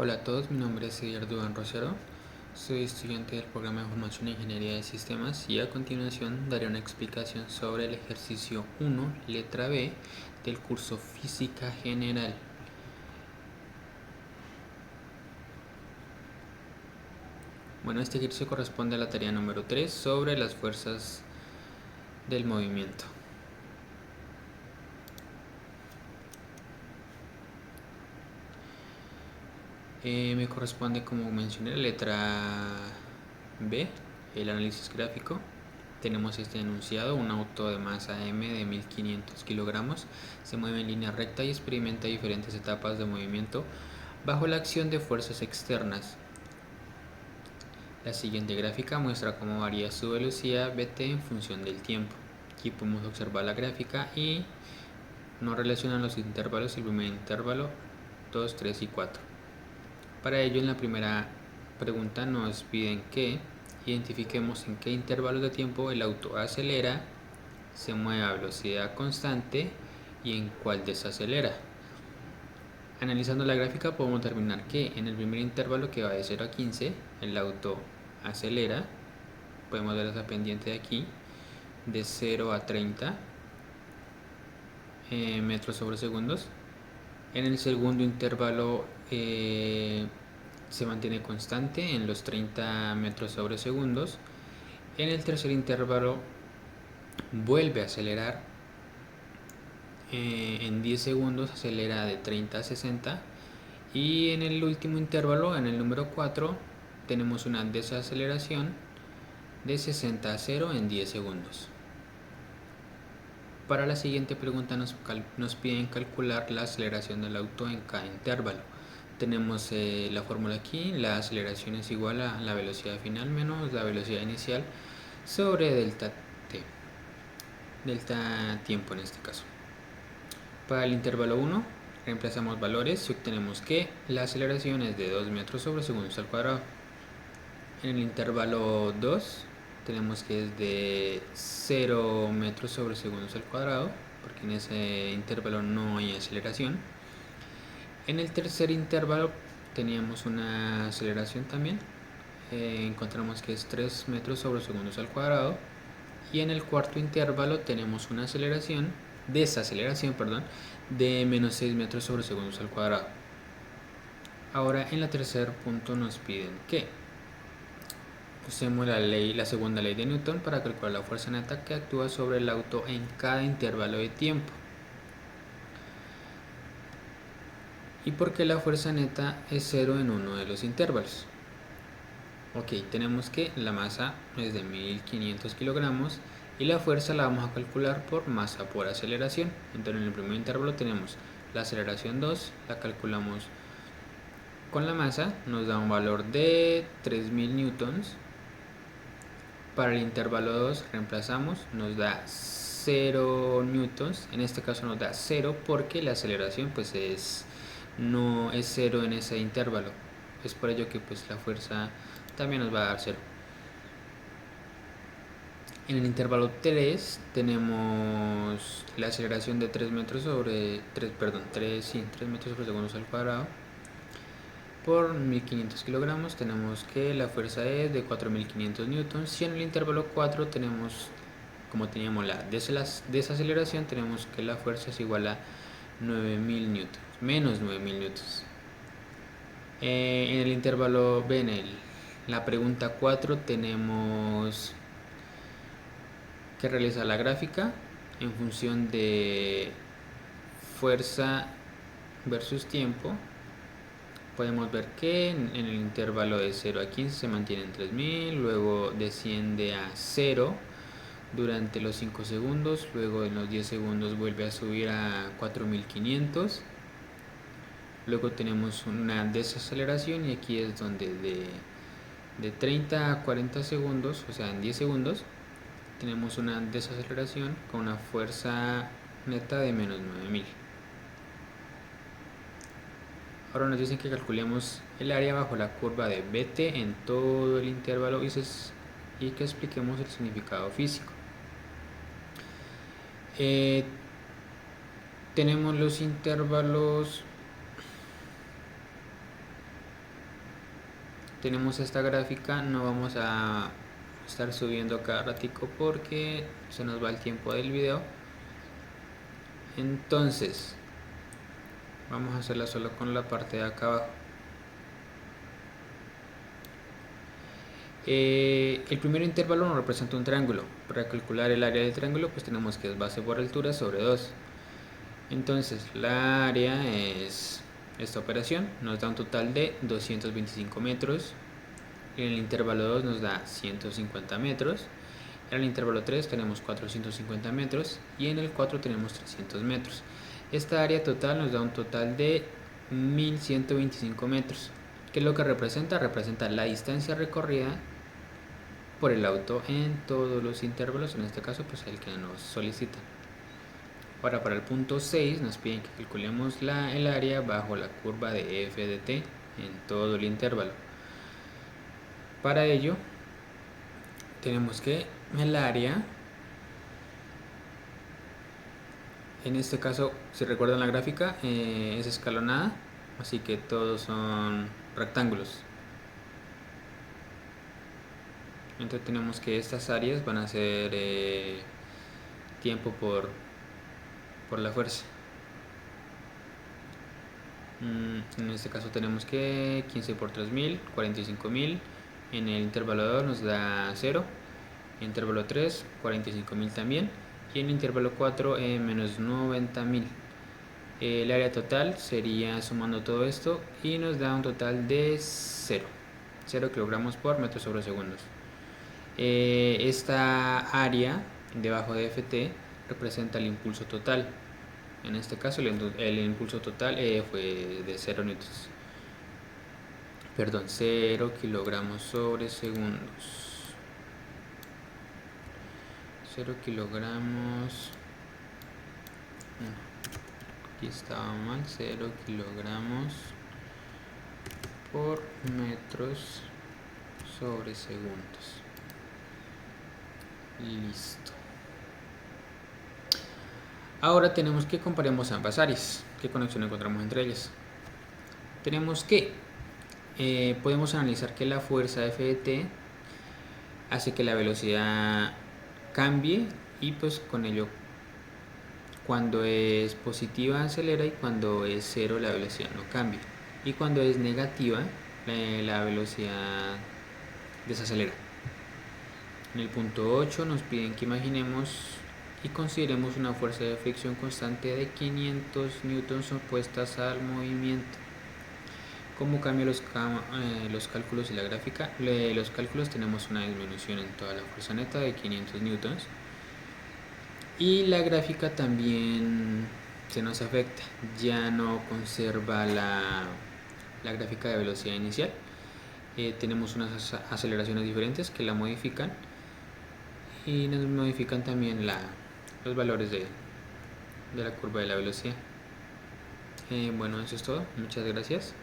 Hola a todos, mi nombre es Edgar Duan Rosero, soy estudiante del programa de formación en Ingeniería de Sistemas y a continuación daré una explicación sobre el ejercicio 1, letra B, del curso Física General. Bueno, este ejercicio corresponde a la tarea número 3 sobre las fuerzas del movimiento. Me corresponde, como mencioné, la letra B, el análisis gráfico. Tenemos este enunciado: un auto de masa M de 1500 kilogramos se mueve en línea recta y experimenta diferentes etapas de movimiento bajo la acción de fuerzas externas. La siguiente gráfica muestra cómo varía su velocidad Vt en función del tiempo. Aquí podemos observar la gráfica y nos relacionan los intervalos: el primer intervalo, 2, 3 y 4. Para ello, en la primera pregunta nos piden que identifiquemos en qué intervalos de tiempo el auto acelera, se mueve a velocidad constante y en cuál desacelera. Analizando la gráfica podemos determinar que en el primer intervalo, que va de 0 a 15, el auto acelera. Podemos ver esa pendiente de aquí, de 0 a 30 metros sobre segundos. En el segundo intervalo se mantiene constante en los 30 metros sobre segundos. En el tercer intervalo vuelve a acelerar, en 10 segundos acelera de 30 a 60. Y en el último intervalo, en el número 4, tenemos una desaceleración de 60 a 0 en 10 segundos. Para la siguiente pregunta nos piden calcular la aceleración del auto en cada intervalo. Tenemos la fórmula aquí: la aceleración es igual a la velocidad final menos la velocidad inicial sobre delta t, delta tiempo en este caso. Para el intervalo 1 reemplazamos valores y obtenemos que la aceleración es de 2 metros sobre segundos al cuadrado. En el intervalo 2 tenemos que es de 0 metros sobre segundos al cuadrado, porque en ese intervalo no hay aceleración. En el tercer intervalo teníamos una aceleración también, encontramos que es 3 metros sobre segundos al cuadrado. Y en el cuarto intervalo tenemos una desaceleración de menos 6 metros sobre segundos al cuadrado. Ahora, en el tercer punto nos piden que usemos la segunda ley de Newton para calcular la fuerza neta que actúa sobre el auto en cada intervalo de tiempo. ¿Y por qué la fuerza neta es cero en uno de los intervalos? Ok, tenemos que la masa es de 1500 kilogramos y la fuerza la vamos a calcular por masa por aceleración. Entonces, en el primer intervalo tenemos la aceleración 2, la calculamos con la masa, nos da un valor de 3000 newtons. Para el intervalo 2 reemplazamos, nos da 0 newtons. En este caso nos da 0 porque la aceleración no es 0 en ese intervalo. Es por ello que la fuerza también nos va a dar 0. En el intervalo 3 tenemos la aceleración de 3 metros sobre 3 metros sobre segundos al cuadrado por 1500 kilogramos. Tenemos que la fuerza es de 4500 newtons. Y en el intervalo 4 tenemos, como teníamos la desaceleración, tenemos que la fuerza es igual a 9000 newtons, menos 9000 newtons. En el intervalo B, la pregunta 4, tenemos que realizar la gráfica en función de fuerza versus tiempo. Podemos ver que en el intervalo de 0 a 15 se mantiene en 3000, luego desciende a 0 durante los 5 segundos, luego en los 10 segundos vuelve a subir a 4500. Luego tenemos una desaceleración y aquí es donde de 30 a 40 segundos, o sea en 10 segundos, tenemos una desaceleración con una fuerza neta de menos 9000. Ahora nos dicen que calculemos el área bajo la curva de Bt en todo el intervalo y que expliquemos el significado físico. Tenemos los intervalos tenemos esta gráfica, no vamos a estar subiendo cada ratico porque se nos va el tiempo del video. Entonces vamos a hacerla solo con la parte de acá abajo. El primer intervalo nos representa un triángulo. Para calcular el área del triángulo, pues tenemos que es base por altura sobre 2. Entonces la área es esta operación, nos da un total de 225 metros. En el intervalo 2 nos da 150 metros. En el intervalo 3 tenemos 450 metros y en el 4 tenemos 300 metros. Esta área total nos da un total de 1125 metros. ¿Qué es lo que representa? Representa la distancia recorrida por el auto en todos los intervalos, en este caso pues el que nos solicita. Ahora para el punto 6 nos piden que calculemos el área bajo la curva de f de t en todo el intervalo. Para ello tenemos que el área, en este caso si recuerdan la gráfica, es escalonada, así que todos son rectángulos. Entonces tenemos que estas áreas van a ser tiempo por la fuerza. En este caso tenemos que 15 por 3000, 45.000. En el intervalo 2 nos da 0. En el intervalo 3, 45.000 también. Y en el intervalo 4, menos 90.000. El área total sería sumando todo esto y nos da un total de 0 kilogramos por metro sobre segundos. Esta área debajo de Ft representa el impulso total. En este caso el impulso total fue de 0 newtons. Perdón, 0 kilogramos sobre segundos. 0 kilogramos. Aquí estaba mal. 0 kilogramos por metros sobre segundos. Listo. Ahora tenemos que comparemos ambas áreas. ¿Qué conexión encontramos entre ellas? Tenemos que podemos analizar que la fuerza F de t hace que la velocidad cambie y pues con ello cuando es positiva acelera y cuando es cero la velocidad no cambia, y cuando es negativa la velocidad desacelera. En el punto 8 nos piden que imaginemos y consideremos una fuerza de fricción constante de 500 newtons opuestas al movimiento. ¿Cómo cambian los cálculos y la gráfica? Los cálculos tenemos una disminución en toda la fuerza neta de 500 newtons y la gráfica también se nos afecta, ya no conserva la gráfica de velocidad inicial. Tenemos unas aceleraciones diferentes que la modifican y nos modifican también los valores de la curva de la velocidad. Bueno, eso es todo, muchas gracias.